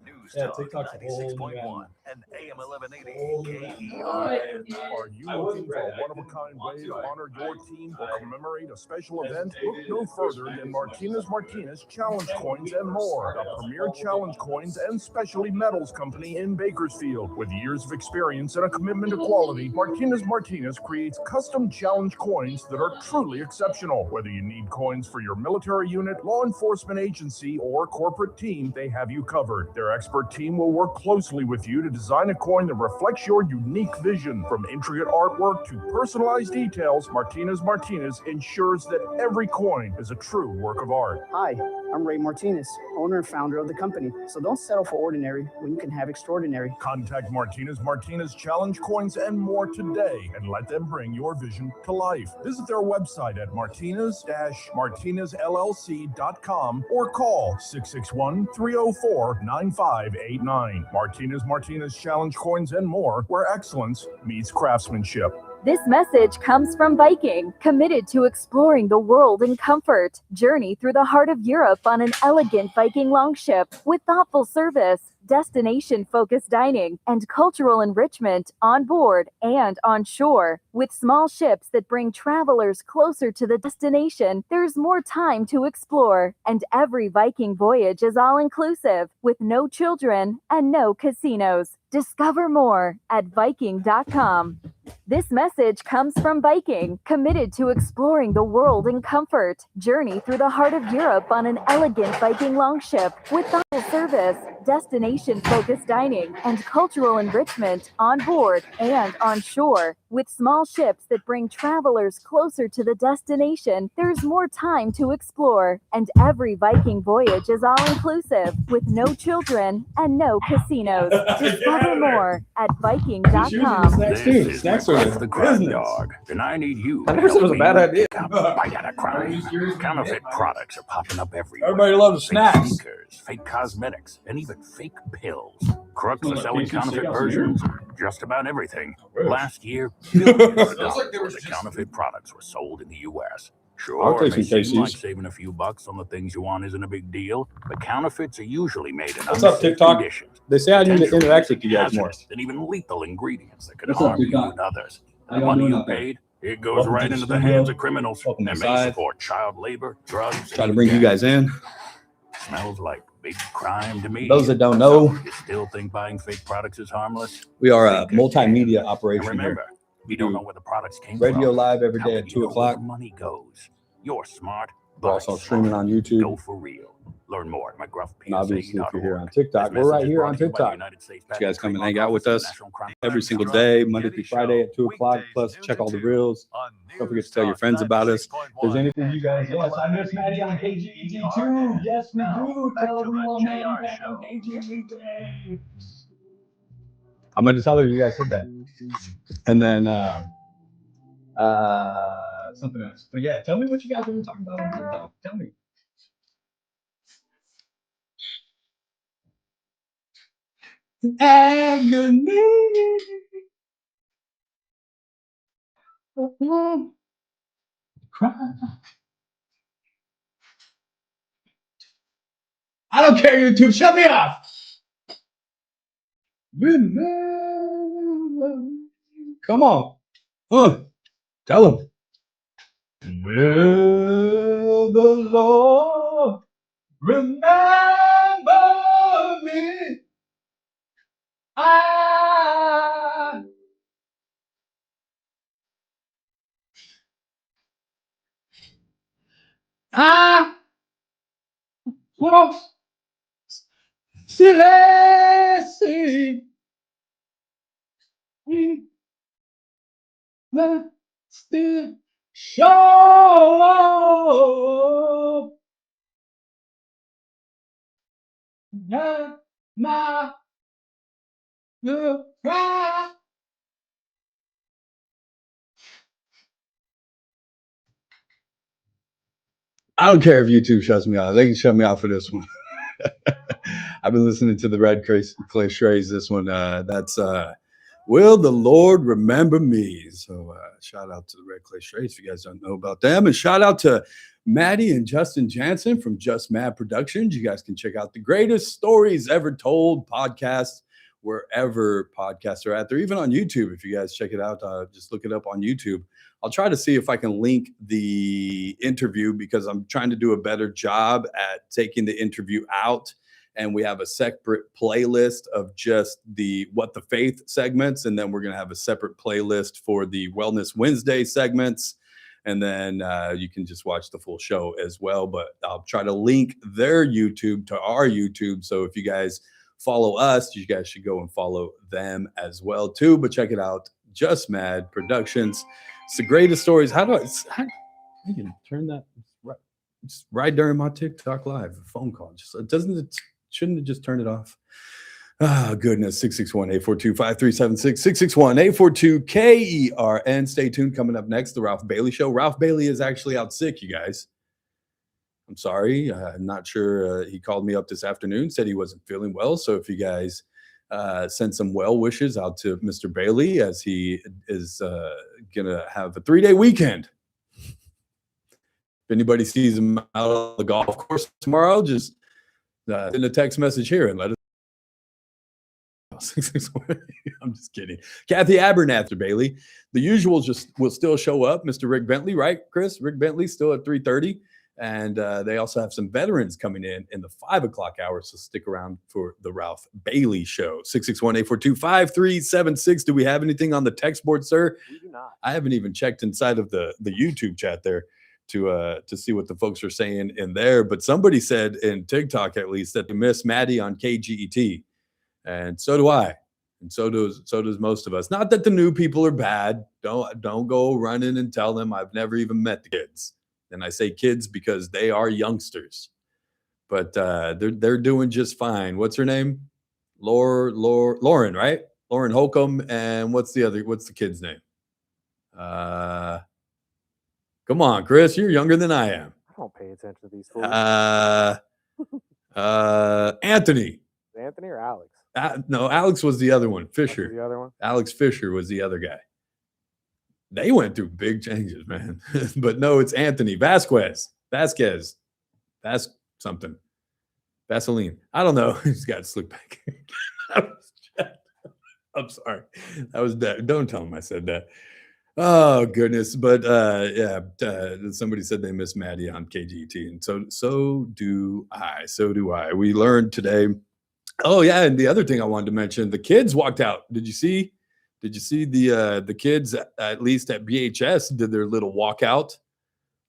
News Yeah, Talk TikTok's a whole new 96.1 and AM 1180 KERN. Are you looking for a one-of-a-kind way to honor your team or commemorate a special event? Look no further than Martinez Challenge Coins and More, the premier challenge coins and specialty metals company in Bakersfield. With years of experience and a commitment to quality, Martinez creates custom challenge coins that are truly exceptional. Whether you need coins for your military unit, law enforcement agency, or corporate team, they have you covered. Their expert team will work closely with you to Design a coin that reflects your unique vision. From intricate artwork to personalized details, Martinez ensures that every coin is a true work of art. Hi, I'm Ray Martinez, owner and founder of the company. So don't settle for ordinary when you can have extraordinary. Contact Martinez Challenge Coins and more today and let them bring your vision to life. Visit their website at martinez-martinezllc.com or call 661-304-9589. Martinez Challenge Coins and more, where excellence meets craftsmanship. This message comes from Viking, committed to exploring the world in comfort. Journey through the heart of Europe on an elegant Viking longship with thoughtful service, destination-focused dining, and cultural enrichment on board and on shore. With small ships that bring travelers closer to the destination, there's more time to explore, and every Viking voyage is all-inclusive, with no children and no casinos. Discover more at Viking.com. This message comes from Viking, committed to exploring the world in comfort. Journey through the heart of Europe on an elegant Viking longship with thoughtful service, destination-focused dining, and cultural enrichment on board and on shore. With small ships that bring travelers closer to the destination, there's more time to explore, and every Viking voyage is all-inclusive, with no children and no casinos. Discover more at Viking.com. Snacks are the crime dog, and I need you. I never said it was a bad idea. Bite out of crime. Counterfeit products are popping up everywhere. Everybody loves snacks. Fake sneakers, fake cosmetics, and even fake pills. Crooks are selling counterfeit versions of just about everything. Last year, billions of dollars worth of counterfeit products were sold in the U.S. I'll Sure, take it some may seem like Casey's. saving a few bucks on the things you want isn't a big deal, but counterfeits are usually made in What's up, unsafe TikTok? conditions. They say I need to Potentially interact with you guys more. hazardous and even lethal ingredients that could What's up, harm you TikTok? and others. How The y'all money doing you out there? paid, it goes Welcome right to the into the studio. hands of criminals Welcome and may inside. support child labor, drugs. Try to and bring you gangs. guys in. Smells like big crime to me. Those that don't know, You still think buying fake products is harmless? we are a Think again. multimedia And operation remember, here. you don't know where the products came Radio from. live every How day can at you 2 know o'clock. where the money goes? You're smart. We're Buy also smart. streaming on YouTube. Go for real. Learn more at And obviously, if you're here on McGruffPSA.org. TikTok, This we're right message is here brought on to you by the TikTok. United States You guys Patent come and Trademark hang out with Office and us National Crime every single Bureau. day, Monday through Friday at 2 o'clock. Plus, check all the reels. Don't forget to tell your friends about us. If there's anything you guys, yes, I miss Maddie on KGET too. Yes, we do. Tell everyone, man, on KGET. I'm going to tell her you guys said that. And then something else. But yeah, tell me what you guys were talking about on TikTok. Tell me. Agony. Cry. I don't care, YouTube. Shut me off. Remember. Come on. Tell them. Will the Lord remember me? I was Celeste. The still show. My cry. I don't care if YouTube shuts me off. They can shut me off for this one. I've been listening to the Red Clay Strays. This one, that's Will the Lord Remember Me? So shout out to the Red Clay Strays if you guys don't know about them. And shout out to Maddie and Justin Janssen from Just Mad Productions. You guys can check out the greatest stories ever told podcast wherever podcasts are at. They're even on YouTube. If you guys check it out, just look it up on YouTube. I'll try to see if I can link the interview because I'm trying to do a better job at taking the interview out. And we have a separate playlist of just the What the Faith segments. And then we're going to have a separate playlist for the Wellness Wednesday segments. And then you can just watch the full show as well. But I'll try to link their YouTube to our YouTube. So if you guys follow us, you guys should go and follow them as well too. But check it out, Just Mad Productions. It's the greatest stories. How you can turn that right during my TikTok live phone call? Just shouldn't it just turn it off? Ah, goodness. 661-842-5376, 661-842-KERN. Stay tuned. Coming up next, the Ralph Bailey Show. Ralph Bailey is actually out sick, you guys. I'm sorry. I'm not sure. He called me up this afternoon, said he wasn't feeling well. So if you guys send some well wishes out to Mr. Bailey, as he is going to have a 3-day weekend. If anybody sees him out on the golf course tomorrow, just send a text message here and let us. I'm just kidding. Kathy Abernathy, Bailey. The usuals will still show up. Mr. Rick Bentley, right, Chris? Rick Bentley still at 3:30. And they also have some veterans coming in the 5 o'clock hour. So stick around for the Ralph Bailey Show. 661-842-5376. Do we have anything on the text board, sir? We do not. I haven't even checked inside of the YouTube chat there to see what the folks are saying in there. But somebody said in TikTok, at least, that they miss Maddie on KGET. And so do I. And so does most of us. Not that the new people are bad. Don't go running and tell them I've never even met the kids. And I say kids because they are youngsters. But they're doing just fine. What's her name? Lauren, right? Lauren Holcomb. And what's the kid's name? Come on, Chris. You're younger than I am. I don't pay attention to these fools. Anthony. Anthony or Alex? No, Alex was the other one. Fisher. The other one? Alex Fisher was the other guy. They went through big changes, man. But no, it's Anthony Vasquez. Something. Vaseline. I don't know. He's got to slip back. I'm sorry. That was that. Don't tell him I said that. Oh goodness. But somebody said they miss Maddie on KGT, and so do I. So do I. We learned today. Oh yeah, and the other thing I wanted to mention, the kids walked out. Did you see the kids, at least at BHS, did their little walkout?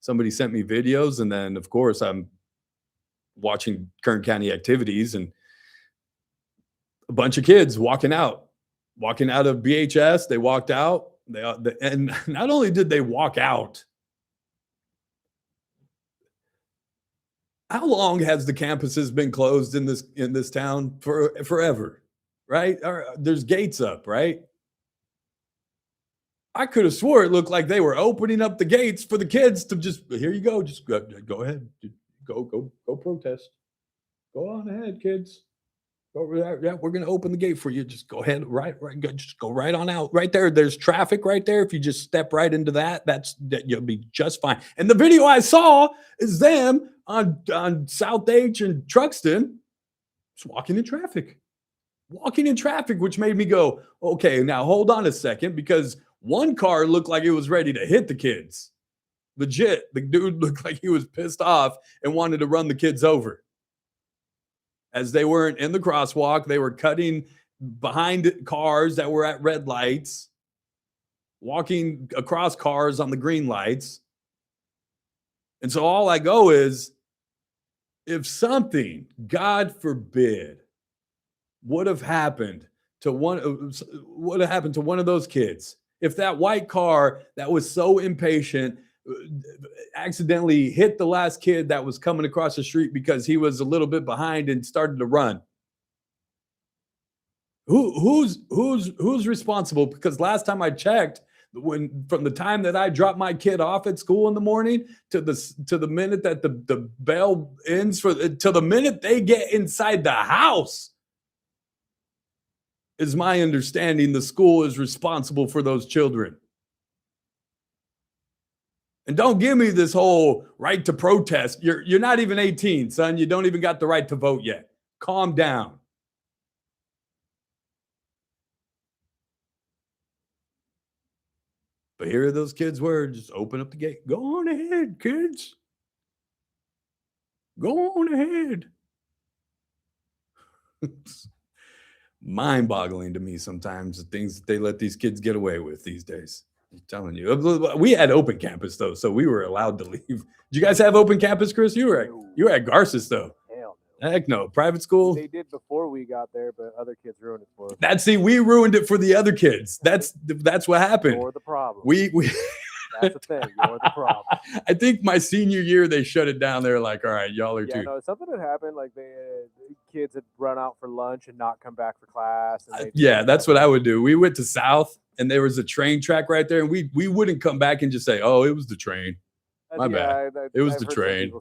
Somebody sent me videos, and then of course I'm watching Kern County activities, and a bunch of kids walking out of BHS. They walked out. And not only did they walk out, how long has the campuses been closed in this town? Forever, right? There's gates up, right? I could have swore it looked like they were opening up the gates for the kids to just, here you go, just go ahead, go protest, go on ahead, kids. Yeah, we're gonna open the gate for you. Just go ahead, right. Just go right on out. Right there, there's traffic right there. If you just step right into that, you'll be just fine. And the video I saw is them on South H and Truxton, just walking in traffic, which made me go, okay, now hold on a second, because one car looked like it was ready to hit the kids. Legit, the dude looked like he was pissed off and wanted to run the kids over. As they weren't in the crosswalk, they were cutting behind cars that were at red lights, walking across cars on the green lights. And so all I go is, if something, God forbid, would have happened to one of those kids, if that white car that was so impatient accidentally hit the last kid that was coming across the street because he was a little bit behind and started to run, who's responsible? Because last time I checked, from the time that I dropped my kid off at school in the morning to the minute that the bell ends to the minute they get inside the house, is my understanding the school is responsible for those children. And don't give me this whole right to protest. You're not even 18, son. You don't even got the right to vote yet. Calm down. But here those kids were. Just open up the gate. Go on ahead, kids. Go on ahead. It's mind-boggling to me sometimes, the things that they let these kids get away with these days. I'm telling you. We had open campus, though, so we were allowed to leave. Did you guys have open campus, Chris? You were at Garces, though. Hell Heck no. Private school. They did before we got there, but other kids ruined it for us. We ruined it for the other kids. That's what happened. You're the problem. We That's the thing. You're the problem. I think my senior year they shut it down. They're like, all right, y'all are too. No, something had happened. Like the kids had run out for lunch and not come back for class. And That's what I would do. We went to South and there was a train track right there, and we wouldn't come back and just say, oh, it was the train. My bad. It was the train.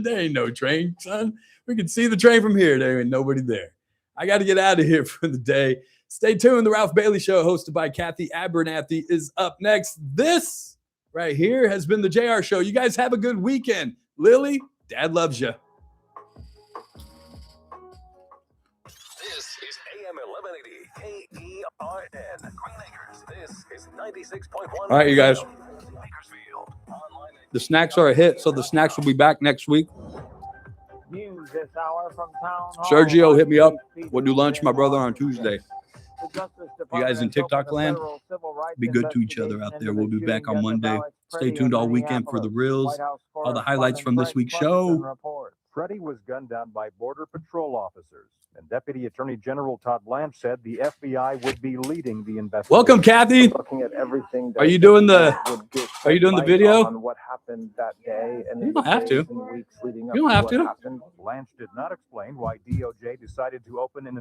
There ain't no train, son. We can see the train from here. There ain't nobody there. I got to get out of here for the day. Stay tuned. The Ralph Bailey Show, hosted by Kathy Abernathy, is up next. This right here has been the JR Show. You guys have a good weekend. Lily, Dad loves you. This is AM 1180 KERN. Green Acres. This is 96.1. All right, you guys. The snacks are a hit, so the snacks will be back next week. News this hour from Town Hall. Sergio, hit me up. We'll do lunch, my brother, on Tuesday. You guys in TikTok land, be good to each other out there. We'll be back on Monday. Stay tuned all weekend for the reels, all the highlights from this week's show. Freddie was gunned down by Border Patrol officers, and Deputy Attorney General Todd Blanche said the FBI would be leading the investigation. Welcome, Kathy. Looking at everything. Are you doing the video? On what happened that day, and you don't have to. Weeks leading up You don't have to. Blanche did not explain why DOJ decided to open an